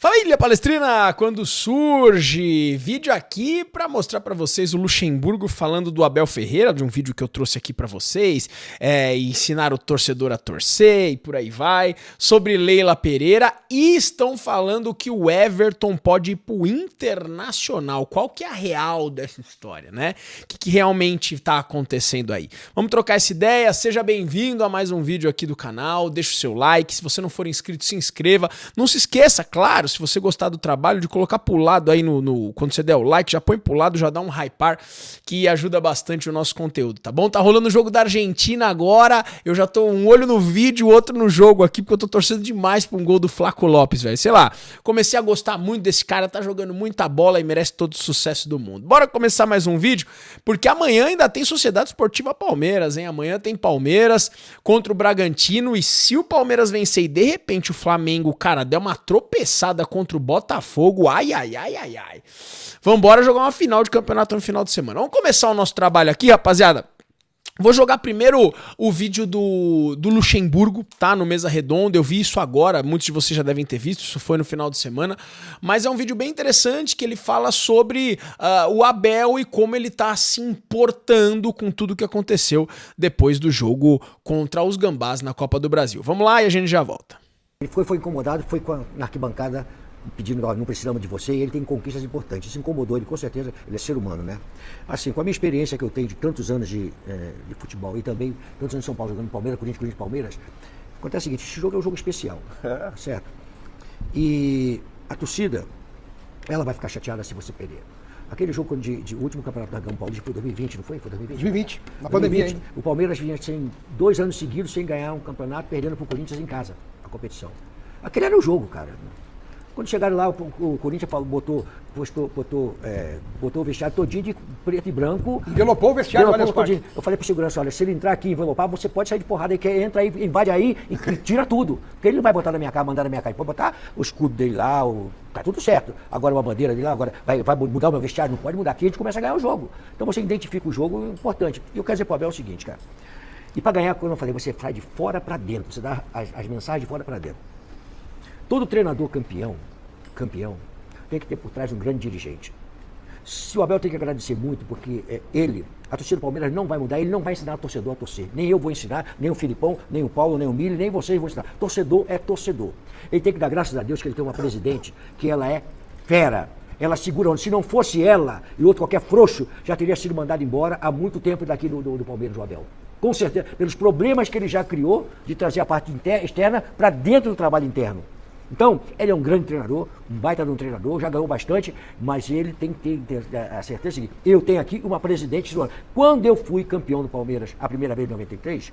Família Palestrina, quando surge vídeo aqui para mostrar para vocês o Luxemburgo falando do Abel Ferreira, de um vídeo que eu trouxe aqui para vocês, ensinar o torcedor a torcer e por aí vai, sobre Leila Pereira, e estão falando que o Everton pode ir pro Internacional. Qual que é a real dessa história, né? O que realmente tá acontecendo aí? Vamos trocar essa ideia, seja bem-vindo a mais um vídeo aqui do canal, deixa o seu like, se você não for inscrito, se inscreva, não se esqueça, claro, se você gostar do trabalho, de colocar pro lado aí quando você der o like, já põe pro lado, já dá um hypar, que ajuda bastante o nosso conteúdo, tá bom? Tá rolando o jogo da Argentina agora, eu já tô um olho no vídeo, outro no jogo aqui, porque eu tô torcendo demais pra um gol do Flaco Lopes, velho. Sei lá, comecei a gostar muito desse cara, tá jogando muita bola e merece todo o sucesso do mundo. Bora começar mais um vídeo, porque amanhã ainda tem Sociedade Esportiva Palmeiras, hein? Amanhã tem Palmeiras contra o Bragantino, e se o Palmeiras vencer e de repente o Flamengo, cara, der uma tropeçada contra o Botafogo, ai. Vambora jogar uma final de campeonato no final de semana. Vamos começar o nosso trabalho aqui, rapaziada. Vou jogar primeiro o vídeo do Luxemburgo, tá? No Mesa Redonda, eu vi isso agora, muitos de vocês já devem ter visto, isso foi no final de semana, mas é um vídeo bem interessante que ele fala sobre o Abel e como ele tá se importando com tudo que aconteceu depois do jogo contra os Gambás na Copa do Brasil. Vamos lá e a gente já volta. Ele foi incomodado, foi na arquibancada pedindo, não precisamos de você, e ele tem conquistas importantes. Isso incomodou ele, com certeza, ele é ser humano, né? Assim, com a minha experiência que eu tenho de tantos anos de futebol e também tantos anos em São Paulo, jogando Palmeiras, Corinthians, Palmeiras, acontece o seguinte, esse jogo é um jogo especial, certo? E a torcida, ela vai ficar chateada se você perder. Aquele jogo de último campeonato da Gama Paulista foi 2020, não foi? Foi 2020? 2020, na pandemia ainda. O Palmeiras vinha 2 anos seguidos sem ganhar um campeonato, perdendo para o Corinthians em casa, a competição. Aquele era o jogo, cara. Quando chegaram lá, o Corinthians botou o vestiário todinho de preto e branco. Envelopou o vestiário, várias partes. Eu falei pro segurança, olha, se ele entrar aqui e envelopar, você pode sair de porrada aí, que entra aí, invade aí e tira tudo. Porque ele não vai botar na minha cara, mandar na minha cara. Ele pode botar o escudo dele lá, tá tudo certo. Agora uma bandeira dele lá, agora vai mudar o meu vestiário, não pode mudar aqui, a gente começa a ganhar o jogo. Então você identifica o jogo, é importante. E eu quero dizer pro Abel o seguinte, cara. E para ganhar, como eu falei, você sai de fora para dentro, você dá as mensagens de fora para dentro. Todo treinador campeão tem que ter por trás um grande dirigente. Se o Abel tem que agradecer muito, porque a torcida do Palmeiras não vai mudar, ele não vai ensinar o torcedor a torcer. Nem eu vou ensinar, nem o Filipão, nem o Paulo, nem o Mili, nem vocês vão ensinar. Torcedor é torcedor. Ele tem que dar graças a Deus que ele tem uma presidente que ela é fera. Ela segura, se não fosse ela e outro qualquer frouxo, já teria sido mandado embora há muito tempo daqui do Palmeiras, o Abel. Com certeza, pelos problemas que ele já criou de trazer a parte externa para dentro do trabalho interno. Então, ele é um grande treinador, um baita de um treinador, já ganhou bastante, mas ele tem que ter a certeza seguinte, eu tenho aqui uma presidente. Quando eu fui campeão do Palmeiras, a primeira vez em 93...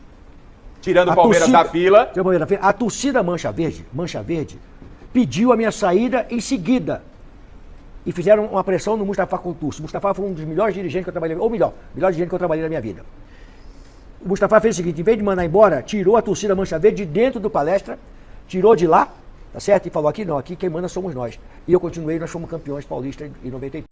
Tirando o Palmeiras da fila... A torcida Mancha Verde, pediu a minha saída em seguida. E fizeram uma pressão no Mustafa Contursi. O Mustafa foi um dos melhores dirigentes que eu trabalhei, ou melhor dirigente que eu trabalhei na minha vida. O Mustafa fez o seguinte, em vez de mandar embora, tirou a torcida Mancha Verde de dentro do palestra, tirou de lá, tá certo? E falou, aqui não, aqui quem manda somos nós. E eu continuei, nós fomos campeões paulistas em 93.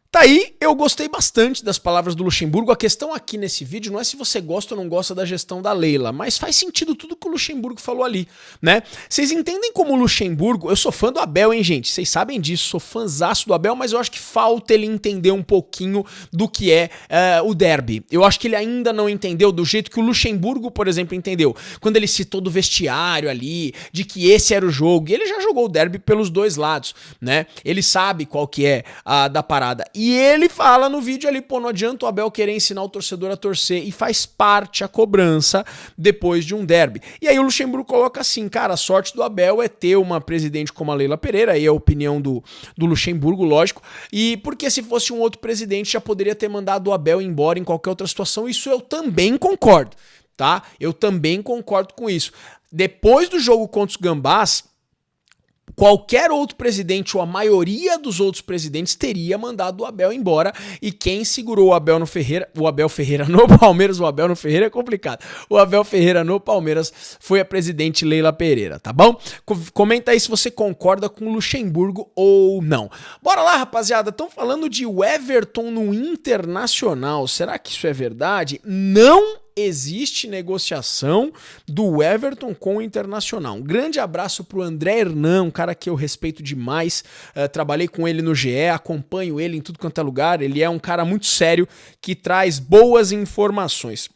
Tá aí, eu gostei bastante das palavras do Luxemburgo. A questão aqui nesse vídeo não é se você gosta ou não gosta da gestão da Leila, mas faz sentido tudo que o Luxemburgo falou ali, né? Vocês entendem como o Luxemburgo... Eu sou fã do Abel, hein, gente? Vocês sabem disso, sou fãzaço do Abel, mas eu acho que falta ele entender um pouquinho do que é o derby. Eu acho que ele ainda não entendeu do jeito que o Luxemburgo, por exemplo, entendeu. Quando ele citou do vestiário ali, de que esse era o jogo, e ele já jogou o derby pelos dois lados, né? Ele sabe qual que é a da parada. E ele fala no vídeo ali, pô, não adianta o Abel querer ensinar o torcedor a torcer, e faz parte a cobrança depois de um derby. E aí o Luxemburgo coloca assim, cara, a sorte do Abel é ter uma presidente como a Leila Pereira, aí é a opinião do Luxemburgo, lógico, e porque se fosse um outro presidente já poderia ter mandado o Abel embora em qualquer outra situação, isso eu também concordo, tá? Eu também concordo com isso. Depois do jogo contra os Gambás, qualquer outro presidente ou a maioria dos outros presidentes teria mandado o Abel embora, e quem segurou o Abel Ferreira no Palmeiras, o Abel no Ferreira é complicado, o Abel Ferreira no Palmeiras foi a presidente Leila Pereira, tá bom? Comenta aí se você concorda com o Luxemburgo ou não. Bora lá, rapaziada, estão falando de Everton no Internacional, será que isso é verdade? Não existe negociação do Everton com o Internacional. Um grande abraço pro André Hernan, um cara que eu respeito demais, trabalhei com ele no GE, acompanho ele em tudo quanto é lugar, ele é um cara muito sério que traz boas informações.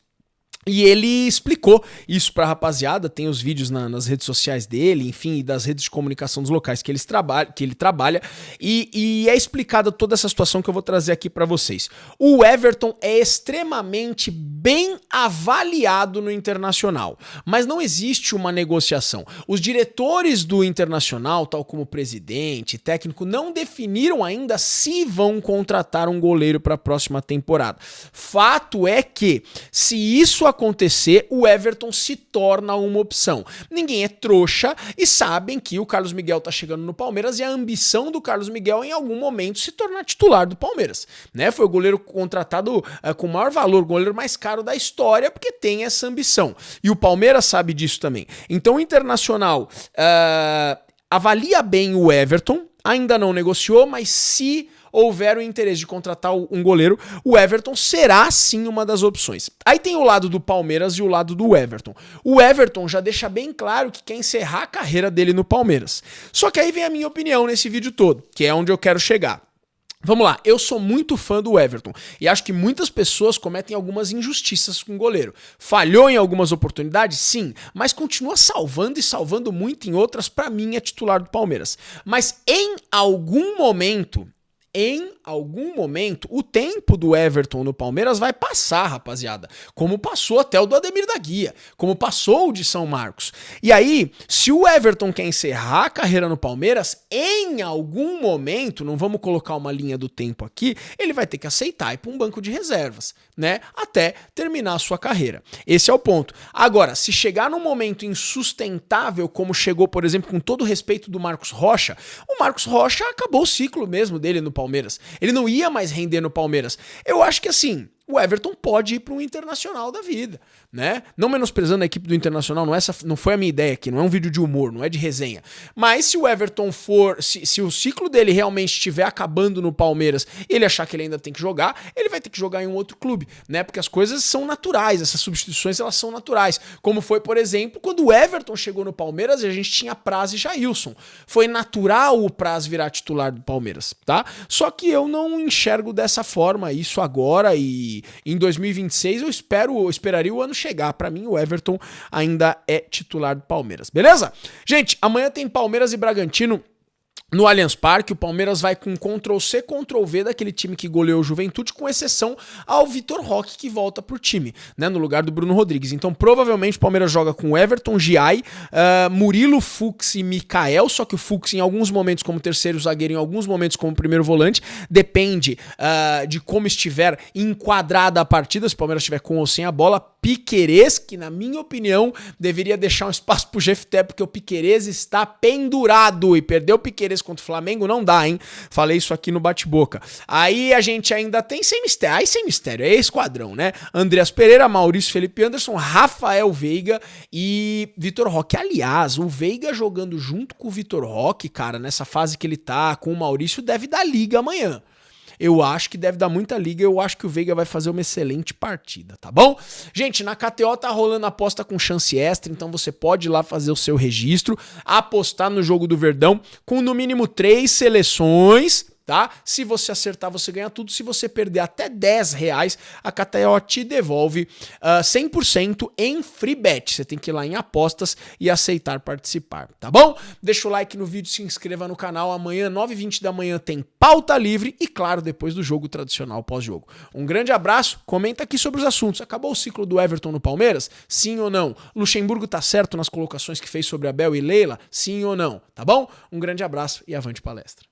E ele explicou isso pra rapaziada, tem os vídeos nas redes sociais dele, enfim, das redes de comunicação dos locais que ele trabalha, e é explicada toda essa situação que eu vou trazer aqui pra vocês. O Everton é extremamente bem avaliado no Internacional, mas não existe uma negociação. Os diretores do Internacional, tal como o presidente, técnico, não definiram ainda se vão contratar um goleiro pra próxima temporada. Fato é que, se isso acontecer, o Everton se torna uma opção. Ninguém é trouxa e sabem que o Carlos Miguel tá chegando no Palmeiras e a ambição do Carlos Miguel em algum momento se tornar titular do Palmeiras, né? Foi o goleiro contratado com maior valor, o goleiro mais caro da história, porque tem essa ambição. E o Palmeiras sabe disso também. Então o Internacional avalia bem o Everton, ainda não negociou, mas se houver o interesse de contratar um goleiro, o Everton será sim uma das opções. Aí tem o lado do Palmeiras e o lado do Everton. O Everton já deixa bem claro que quer encerrar a carreira dele no Palmeiras. Só que aí vem a minha opinião nesse vídeo todo, que é onde eu quero chegar. Vamos lá, eu sou muito fã do Everton e acho que muitas pessoas cometem algumas injustiças com o goleiro. Falhou em algumas oportunidades? Sim, mas continua salvando e salvando muito em outras. Pra mim é titular do Palmeiras. Mas em algum momento, o tempo do Everton no Palmeiras vai passar, rapaziada. Como passou até o do Ademir da Guia, como passou o de São Marcos. E aí, se o Everton quer encerrar a carreira no Palmeiras, em algum momento, não vamos colocar uma linha do tempo aqui, ele vai ter que aceitar ir para um banco de reservas, né? Até terminar a sua carreira. Esse é o ponto. Agora, se chegar num momento insustentável, como chegou, por exemplo, com todo o respeito do Marcos Rocha, o Marcos Rocha acabou o ciclo mesmo dele no Palmeiras. Ele não ia mais render no Palmeiras. Eu acho que assim, o Everton pode ir para um Internacional da vida, né? Não menosprezando a equipe do Internacional, não foi a minha ideia aqui, não é um vídeo de humor, não é de resenha. Mas se o Everton for, se o ciclo dele realmente estiver acabando no Palmeiras, ele achar que ele ainda tem que jogar, ele vai ter que jogar em um outro clube, né? Porque as coisas são naturais, essas substituições elas são naturais. Como foi, por exemplo, quando o Everton chegou no Palmeiras e a gente tinha Praz e Jailson. Foi natural o Praz virar titular do Palmeiras, tá? Só que eu não enxergo dessa forma isso agora e em 2026 eu esperaria o ano chegar. Pra mim o Everton ainda é titular do Palmeiras, beleza? Gente, amanhã tem Palmeiras e Bragantino no Allianz Parque. O Palmeiras vai com Ctrl+C, Ctrl+V daquele time que goleou o Juventude, com exceção ao Vitor Roque, que volta pro time, né, no lugar do Bruno Rodrigues. Então, provavelmente, o Palmeiras joga com Everton, Giai, Murilo, Fux e Mikael, só que o Fux em alguns momentos como terceiro zagueiro, em alguns momentos como primeiro volante, depende de como estiver enquadrada a partida, se o Palmeiras estiver com ou sem a bola. Piquerez, que na minha opinião deveria deixar um espaço pro Jefté, porque o Piquerez está pendurado, e perder o Piquerez contra o Flamengo não dá, hein? Falei isso aqui no bate-boca. Aí a gente ainda tem sem mistério, é esquadrão, né? Andreas Pereira, Maurício Felipe Anderson, Rafael Veiga e Vitor Roque. Aliás, o Veiga jogando junto com o Vitor Roque, cara, nessa fase que ele tá com o Maurício, deve dar liga amanhã. Eu acho que deve dar muita liga, eu acho que o Veiga vai fazer uma excelente partida, tá bom? Gente, na KTO tá rolando aposta com chance extra, então você pode ir lá fazer o seu registro, apostar no jogo do Verdão com no mínimo 3 seleções, tá? Se você acertar, você ganha tudo. Se você perder até R$10, a KTO te devolve 100% em free bet. Você tem que ir lá em apostas e aceitar participar, tá bom? Deixa o like no vídeo, se inscreva no canal. Amanhã, 9h20 da manhã, tem pauta livre e, claro, depois do jogo tradicional pós-jogo. Um grande abraço, comenta aqui sobre os assuntos. Acabou o ciclo do Everton no Palmeiras? Sim ou não? Luxemburgo tá certo nas colocações que fez sobre Abel e Leila? Sim ou não? Tá bom? Um grande abraço e avante palestra.